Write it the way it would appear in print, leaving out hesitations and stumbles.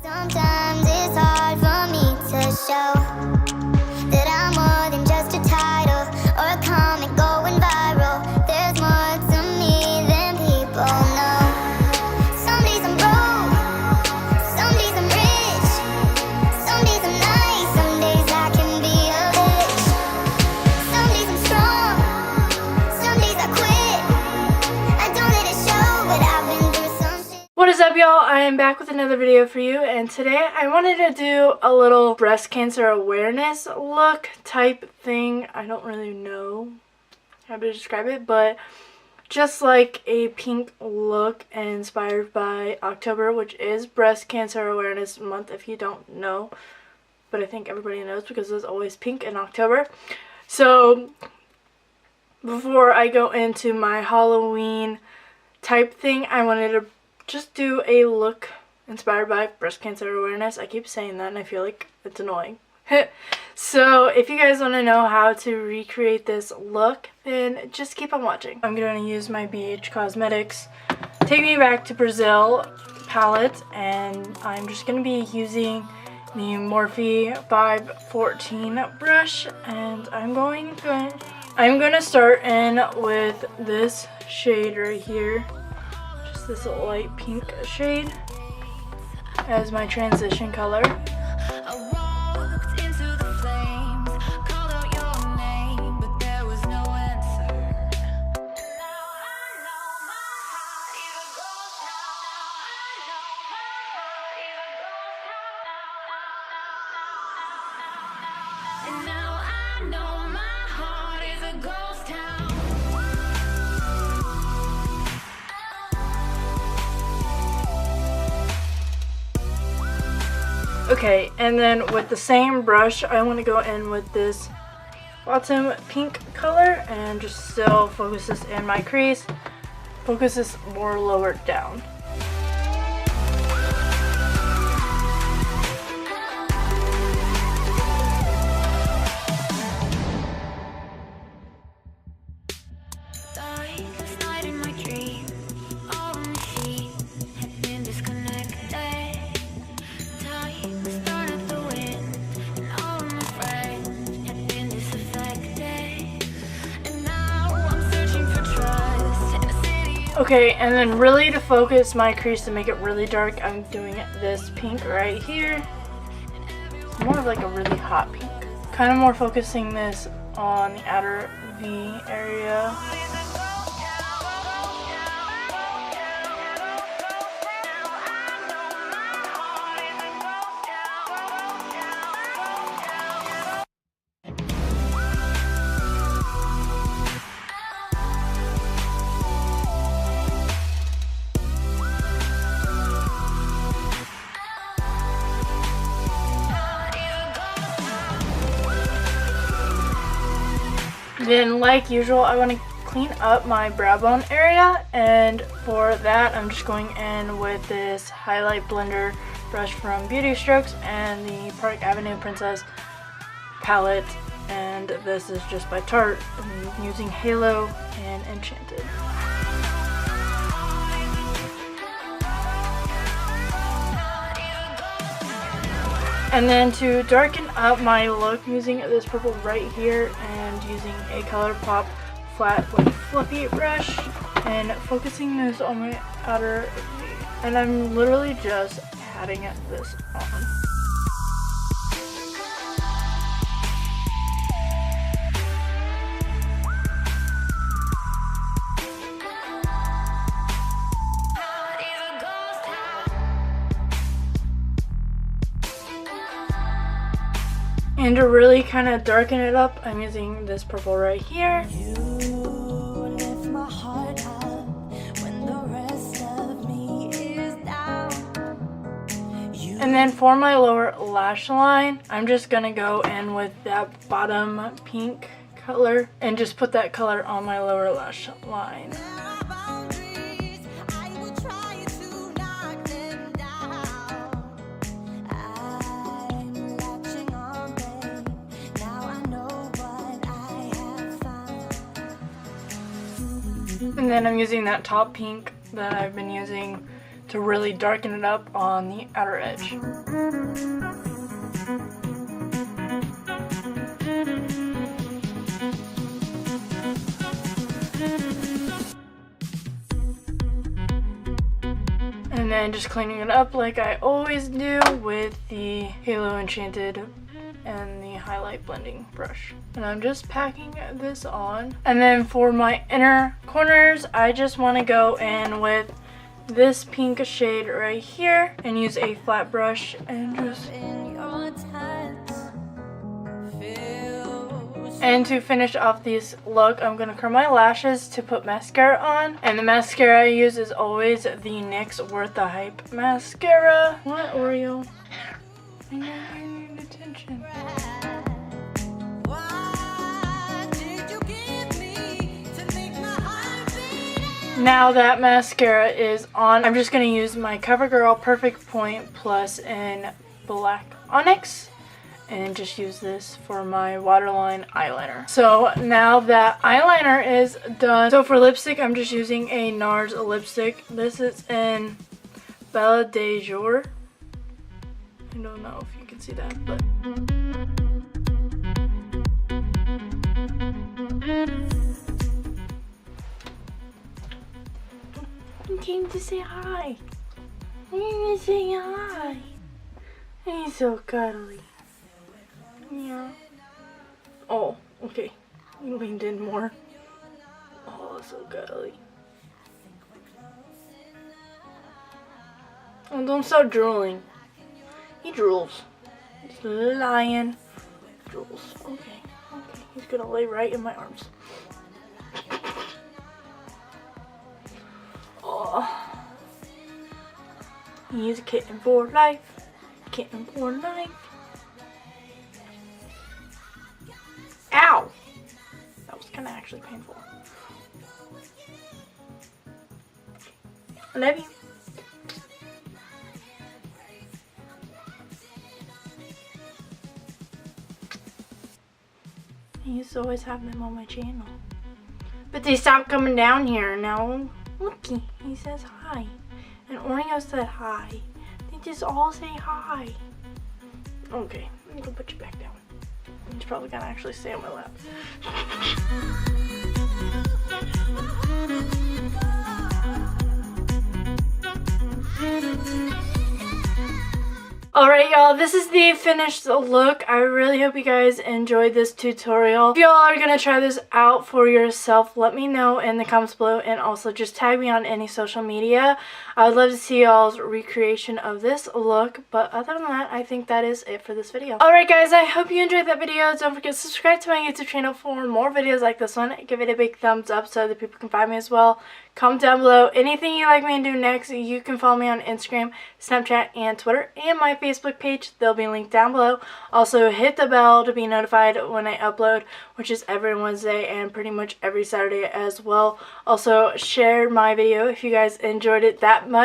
Sometimes it's hard for me to show that I'm more than just a title or a comment going viral. There's more to me than people know. Some days I'm broke, some days I'm rich, some days I'm nice, some days I can be a bitch. Some days I'm strong, some days I quit. I don't let it show, but I've been through some shit. What is up, y'all? I am back with another video for you, and today I wanted to do a little breast cancer awareness look type thing. I don't really know how to describe it, but just like a pink look inspired by October, which is Breast Cancer Awareness Month, if you don't know. But I think everybody knows because it's always pink in October. So before I go into my Halloween type thing, I wanted to just do a look inspired by breast cancer awareness. I keep saying that and I feel like it's annoying. So if you guys want to know how to recreate this look, then just keep on watching. I'm going to use my BH Cosmetics Take Me Back to Brazil palette, and I'm just going to be using the Morphe 514 brush, and I'm going to start in with this shade right here. This light pink shade as my transition color. Okay, and then with the same brush, I want to go in with this bottom pink color and just still focus this in my crease. Focus this more lower down. Okay, and then really to focus my crease to make it really dark, I'm doing this pink right here. It's more of like a really hot pink. Kind of more focusing this on the outer V area. Then, like usual, I want to clean up my brow bone area, and for that I'm just going in with this highlight blender brush from Beauty Strokes and the Park Avenue Princess palette, and this is just by Tarte. I'm using Halo and Enchanted. And then to darken up my look, using this purple right here and using a ColourPop flat like fluffy brush and focusing this on my outer V. And I'm literally just patting this on. And to really kind of darken it up, I'm using this purple right here. And then for my lower lash line, I'm just gonna go in with that bottom pink color and just put that color on my lower lash line. And then I'm using that top pink that I've been using to really darken it up on the outer edge. And then just cleaning it up like I always do with the Halo Enchanted and the highlight blending brush. And I'm just packing this on. And then for my inner corners, I just want to go in with this pink shade right here and use a flat brush and just... And to finish off this look, I'm going to curl my lashes to put mascara on. And the mascara I use is always the NYX Worth the Hype mascara. What, Oreo? I know you need attention. Now that mascara is on, I'm just going to use my CoverGirl Perfect Point Plus in Black Onyx. And just use this for my waterline eyeliner. So now that eyeliner is done, so for lipstick, I'm just using a NARS lipstick. This is in Belle de Jour. I don't know if you can see that, but... I came to say hi. I came to say hi. He's so cuddly. Yeah. Oh, okay. You leaned in more. Oh, so cuddly. Oh, don't start drooling. He drools. He's lying. Drools. Okay. Okay. He's gonna lay right in my arms. Oh. He's a kitten for life. Kitten for life. Ow! That was kind of actually painful. I love you. I used to always have them on my channel. But they stopped coming down here. Now, looky, he says hi. And Oreo said hi. They just all say hi. Okay, I'm gonna put you back down. He's probably gonna actually stay on my lap. Alright y'all, this is the finished look. I really hope you guys enjoyed this tutorial. If y'all are going to try this out for yourself, let me know in the comments below, and also just tag me on any social media. I would love to see y'all's recreation of this look, but other than that, I think that is it for this video. Alright guys, I hope you enjoyed that video. Don't forget to subscribe to my YouTube channel for more videos like this one. Give it a big thumbs up so that people can find me as well. Comment down below anything you'd like me to do next. You can follow me on Instagram, Snapchat, and Twitter, and my Facebook page. They'll be linked down below. Also, hit the bell to be notified when I upload, which is every Wednesday and pretty much every Saturday as well. Also, share my video if you guys enjoyed it that much.